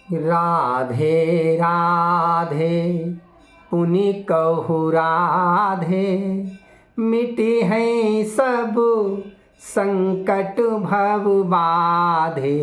राधे राधे पुनि कहु राधे, मिटी है सब संकट भव बाधे।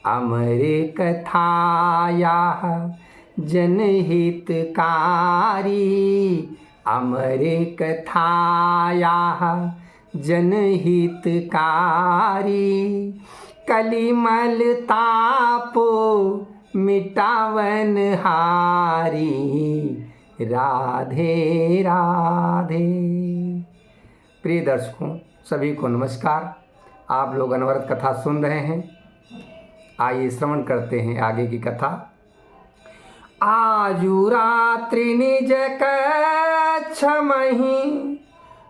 अमर कथाया जनहितकारी, अमर कथाया जनहितकारी। कलिमल ताप मिटावन हारी, राधे राधे। प्रिय दर्शकों, सभी को नमस्कार। आप लोग अनवरत कथा सुन रहे हैं। आइए श्रवण करते हैं आगे की कथा। आजु रात्रि निज कच्छमहि,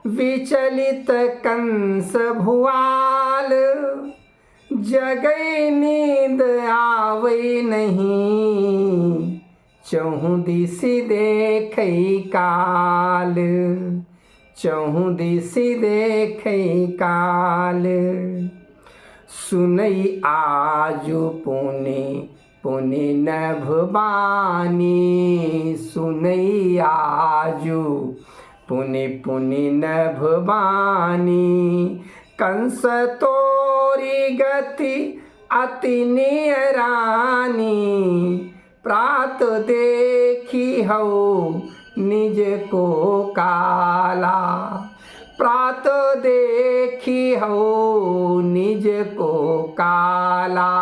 विचलित कंस भुआल। जगै नींद आवै नहीं, चहु दिसि देखै काल। चहु दिसि देखै काल। सुनई आजु पुनि पुनि नभ बानी, सुनई आजु पुनि पुनि नभ बानी। कंस तोरी गति अति नियरानी, प्रात देखी हो निज को काला। प्रात देखी हो निज को काला।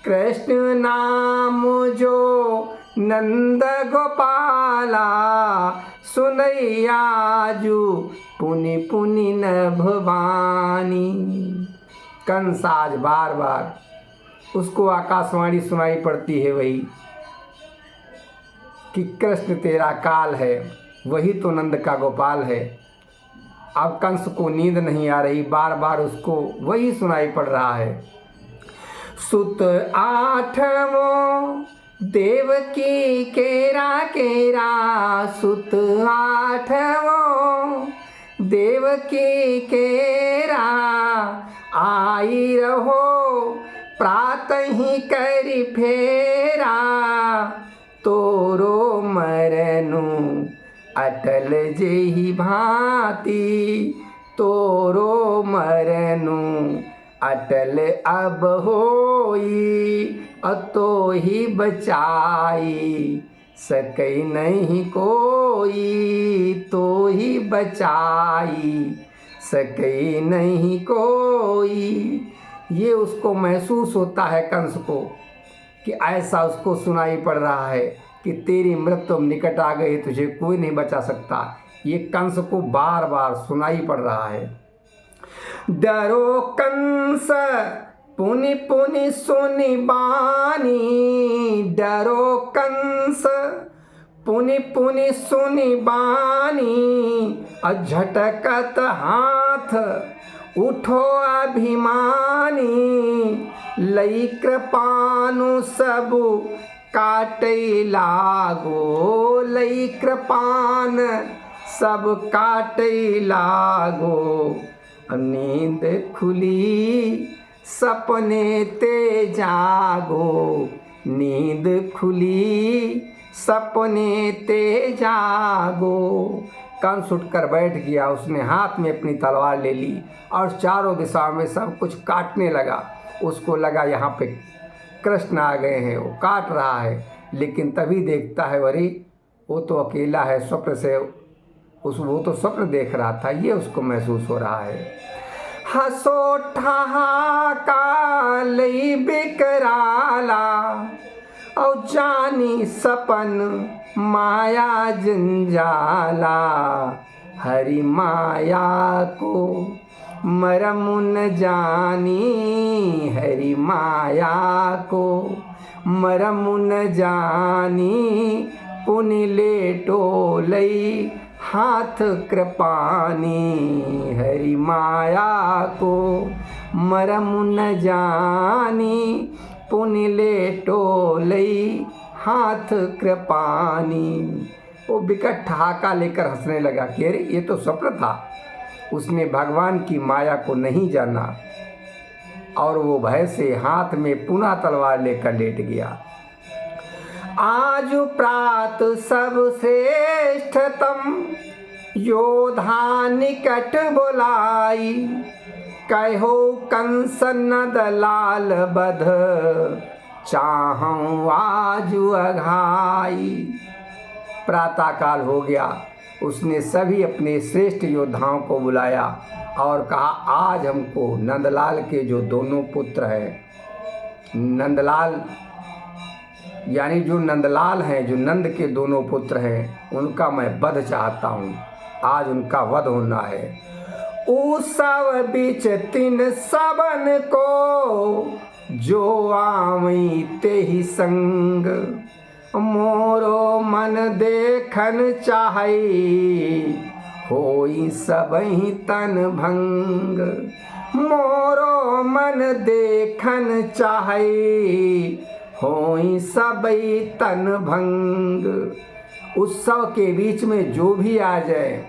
कृष्ण नाम जो नंद गोपाला, सुनई आजु पुनि पुनि नभ बानी। कंस आज बार बार उसको आकाशवाणी सुनाई पड़ती है वही कि कृष्ण तेरा काल है, वही तो नंद का गोपाल है। अब कंस को नींद नहीं आ रही, बार बार उसको वही सुनाई पड़ रहा है। सुत आठवों देवकी केरा केरा, सुत आठवों देवकी केरा। आई रहो प्रातहि करि फेरा, तोरो मरनु अटल जेहि भांति। तोरो मरनु अटल अब होई, अतो ही बचाई सकै नहीं कोई। तो ही बचाई सकै नहीं कोई। ये उसको महसूस होता है कंस को कि ऐसा उसको सुनाई पड़ रहा है कि तेरी मृत्यु निकट आ गई, तुझे कोई नहीं बचा सकता। ये कंस को बार बार सुनाई पड़ रहा है। डरो कंस पुनि पुनि सुनि बानी, डरो कंस पुनि पुनि सुनि बानी। झटकत हाथ उठो अभिमानी, लई कृपानु सब काटै लागो। लई कृपान सब काटै लागो। नींद खुली सपने ते जागो, नींद खुली सपने ते जागो। कंस उठकर बैठ गया, उसने हाथ में अपनी तलवार ले ली और चारों दिशा में सब कुछ काटने लगा। उसको लगा यहाँ पे कृष्ण आ गए हैं, वो काट रहा है। लेकिन तभी देखता है अरे वो तो अकेला है, स्वप्न से वो तो स्वप्न देख रहा था, ये उसको महसूस हो रहा है। हसो ठहाका लई बिकराला, औ जानी सपन माया जंजाला। हरि माया को मरम न जानी, हरि माया को मरम न जानी। पुनि लेटो लई हाथ कृपानी, हरि माया को मरम न जानी। पुनि लेटो लई हाथ कृपानी। वो बिकट ठहाका लेकर हंसने लगा कि अरे ये तो स्वप्न था। उसने भगवान की माया को नहीं जाना। और वो भय से हाथ में पुनः तलवार लेकर लेट गया। आज प्रात सब श्रेष्ठतम योधा निकट बुलाई, कहो कंस नद लाल बध चाहूं आजु अघाई। प्रातः काल हो गया। उसने सभी अपने श्रेष्ठ योद्धाओं को बुलाया और कहा, आज हमको नंदलाल के जो दोनों पुत्र हैं, नंदलाल यानी जो नंदलाल हैं, जो नंद के दोनों पुत्र हैं, उनका मैं वध चाहता हूँ। आज उनका वध होना है। उसव बीच तिन सबन को जो आवई ते ही संग, मोरो मन देखन चाहे होई सबही तन भंग। मोरो मन देखन चाहे होई सबही तन भंग। उत्सव के बीच में जो भी आ जाए,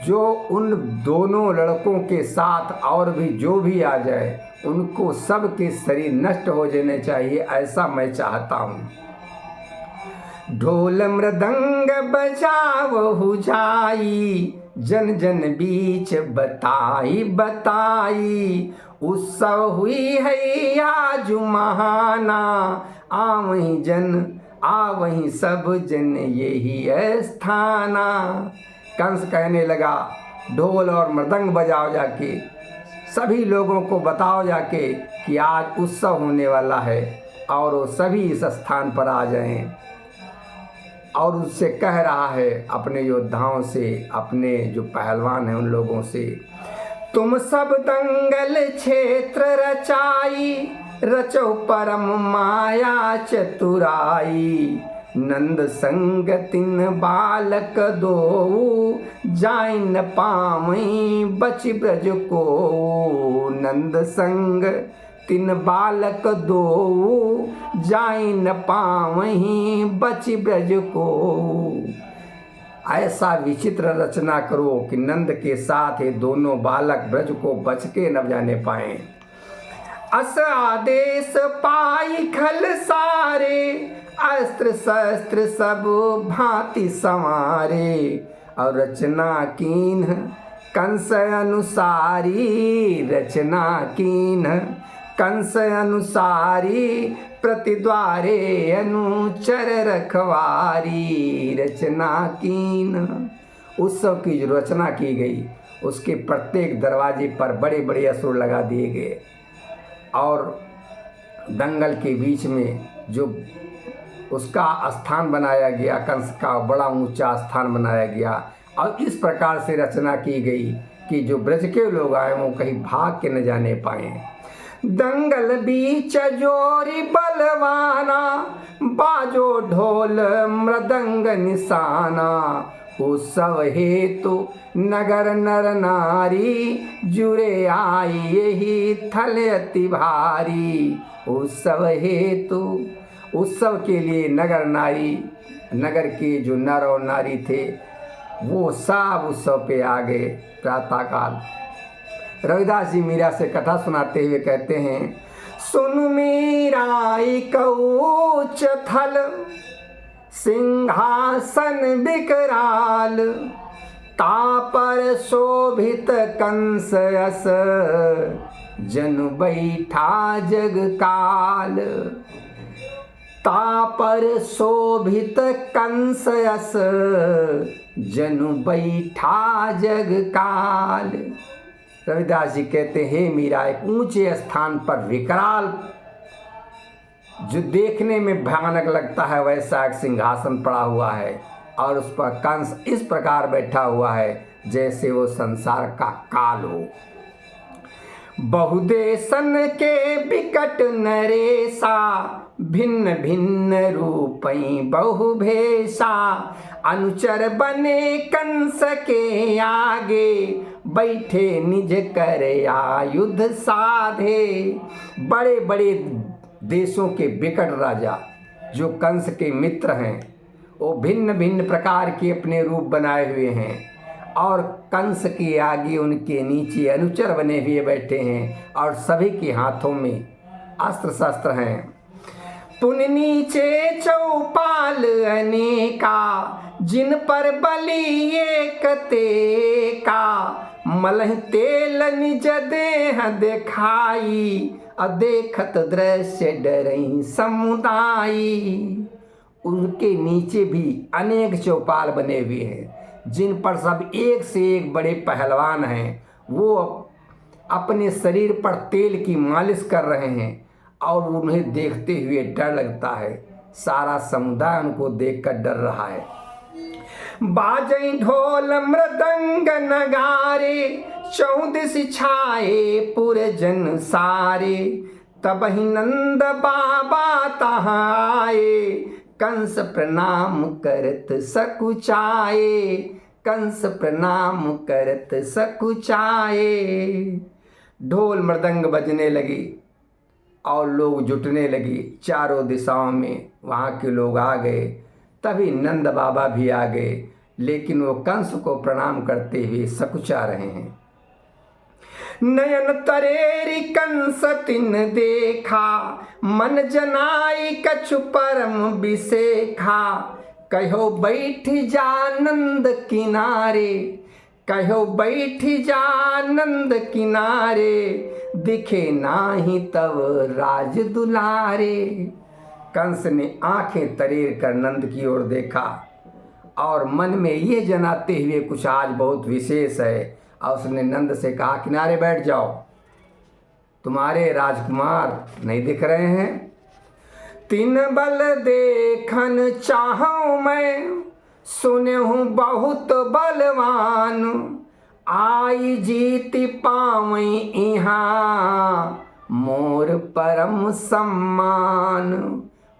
जो उन दोनों लड़कों के साथ और भी जो भी आ जाए, उनको सब के शरीर नष्ट हो जाने चाहिए, ऐसा मैं चाहता हूँ। ढोल मृदंग बजावहु जाई, जन जन बीच बताई बताई। उत्सव हुई है आज महाना, आवहीं जन आवहीं सब जन यही स्थाना। कंस कहने लगा, ढोल और मृदंग बजाओ जाके, सभी लोगों को बताओ जाके कि आज उत्सव होने वाला है और वो सभी इस स्थान पर आ जाएं। और उससे कह रहा है अपने योद्धाओं से, अपने जो पहलवान हैं उन लोगों से, तुम सब दंगल क्षेत्र रचाई, रचो परम माया चतुराई। नंद संग तिन बालक दो, जाई न पावई बच ब्रज को। नंद संग तिन बालक दो, जाई न पावई बच ब्रज को। ऐसा विचित्र रचना करो कि नंद के साथ ये दोनों बालक ब्रज को बच के न जाने पाए। अस आदेश पाई खल सारे, अस्त्र शस्त्र सब भांति संवारे। और रचना कीन कंस अनुसारी, रचना कीन कंस अनुसारी। प्रतिद्वारे अनुचर रखवारी, रचना कीन। उत्सव की जो रचना की गई, उसके प्रत्येक दरवाजे पर बड़े बड़े असुर लगा दिए गए और दंगल के बीच में जो उसका स्थान बनाया गया, कंस का बड़ा ऊंचा स्थान बनाया गया। और इस प्रकार से रचना की गई कि जो ब्रज के लोग आए वो कहीं भाग के न जाने पाए। दंगल बीच जोरी बलवाना, बाजो ढोल मृदंग निशाना। उत्सव हेतु नगर नर नारी, जुरे आई यही थल अति भारी। उत्सव हेतु, उत्सव के लिए नगर नारी, नगर के जो नर और नारी थे वो सब उत्सव पे आ गए प्रातःकाल। रविदास जी मीरा से कथा सुनाते हुए कहते हैं, सुन मीरा एक उच्च थल, सिंहासन विकराल। तापर शोभित कंस यस, जनु बैठा जग काल। तापर शोभित कंस यस, जनु बैठा जग काल। रविदास जी कहते हैं, मीरा एक ऊंचे स्थान पर विकराल, जो देखने में भयानक लगता है, वैसा एक सिंहासन पड़ा हुआ है और उस पर कंस इस प्रकार बैठा हुआ है जैसे वो संसार का काल हो। बहुदेशन के विकट नरेशा, भिन्न भिन्न रूपई बहुभेशा। अनुचर बने कंस के आगे, बैठे निज कर आयुध साधे। बड़े बड़े देशों के विकट राजा जो कंस के मित्र हैं, वो भिन्न भिन्न प्रकार के अपने रूप बनाए हुए हैं और कंस के आगे उनके नीचे अनुचर बने हुए बैठे हैं और सभी के हाथों में अस्त्र शस्त्र हैं। पुन नीचे चौपाल अनेका, जिन पर बलि एक तेका, मलह तेल निज देह देखाई, अदेखत दृश्य डरई समुदाई। उनके नीचे भी अनेक चौपाल बने हुए हैं, जिन पर सब एक से एक बड़े पहलवान हैं। वो अपने शरीर पर तेल की मालिश कर रहे हैं और उन्हें देखते हुए डर लगता है। सारा समुदाय उनको देखकर डर रहा है। बाजई ढोल मृदंग नगारे, चौदिस छाए पुर जन सारे, तब ही नंद बाबा तहाए, कंस प्रणाम करत सकुचाए, कंस प्रणाम करत सकुचाए। ढोल मृदंग बजने लगी और लोग जुटने लगे चारों दिशाओं में। वहाँ के लोग आ गए, तभी नंद बाबा भी आ गए, लेकिन वो कंस को प्रणाम करते हुए सकुचा रहे हैं। नयन तरेरी कंस तिन देखा, मन जनाई कछु परम बिसेखा, कहो बैठ जा नंद किनारे, कहो बैठ जा नंद किनारे, दिखे नाही तब राज दुलारे। कंस ने आंखें तरेर कर नंद की ओर देखा और मन में ये जनाते हुए कुछ आज बहुत विशेष है, और उसने नंद से कहा किनारे बैठ जाओ, तुम्हारे राजकुमार नहीं दिख रहे हैं? तीन बल देखन चाहूं मैं, सुने हूँ बहुत बलवान, आई जीति पावई इहाँ, मोर परम सम्मान,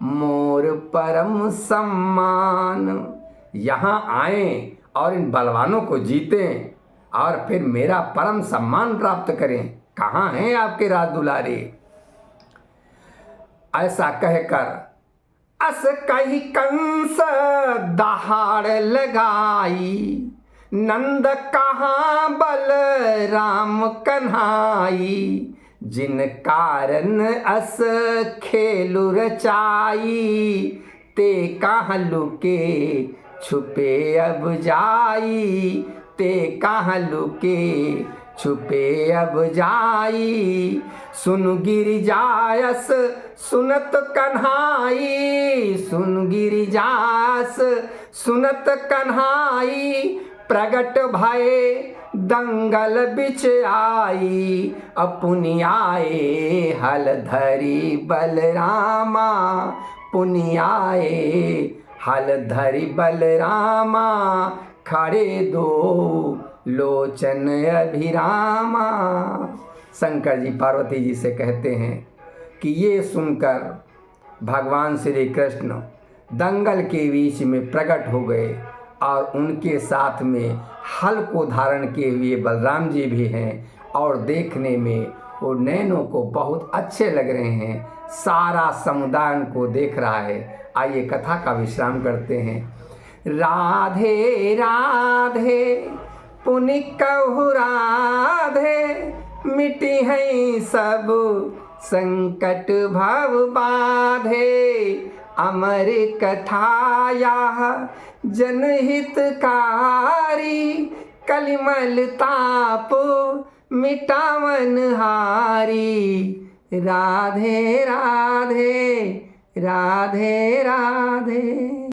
मोर परम सम्मान। यहाँ आए और इन बलवानों को जीतें और फिर मेरा परम सम्मान प्राप्त करें। कहाँ हैं आपके राज दुलारे? ऐसा कहकर अस कही कंस दहाड़ लगाई, नंद कहाँ बल राम कन्हाई, जिन कारण अस खेलु रचाई, ते कहाँ लुके छुपे अब जाई, ते कहाँ लुके छुपे अब जाई। सुन गिरिजास सुनत कन्हाई, सुन गिरिजास सुनत कन्हाई, प्रगट भये दंगल बिच आई, अपुनि आए हल धरी बलरामा, पुनि आए हल धरी बलरामा, खड़े दो लोचन अभिरामा। शंकर जी पार्वती जी से कहते हैं कि ये सुनकर भगवान श्री कृष्ण दंगल के बीच में प्रकट हो गए और उनके साथ में हल को धारण किए हुए बलराम जी भी हैं और देखने में वो नैनों को बहुत अच्छे लग रहे हैं। सारा समुदाय उनको देख रहा है। आइए कथा का विश्राम करते हैं। राधे राधे पुनि कहु राधे, मिटी है सब संकट भव बाधे, अमर कथा यह जनहितकारी, कलिमल ताप मिटावन हारी। राधे राधे राधे राधे।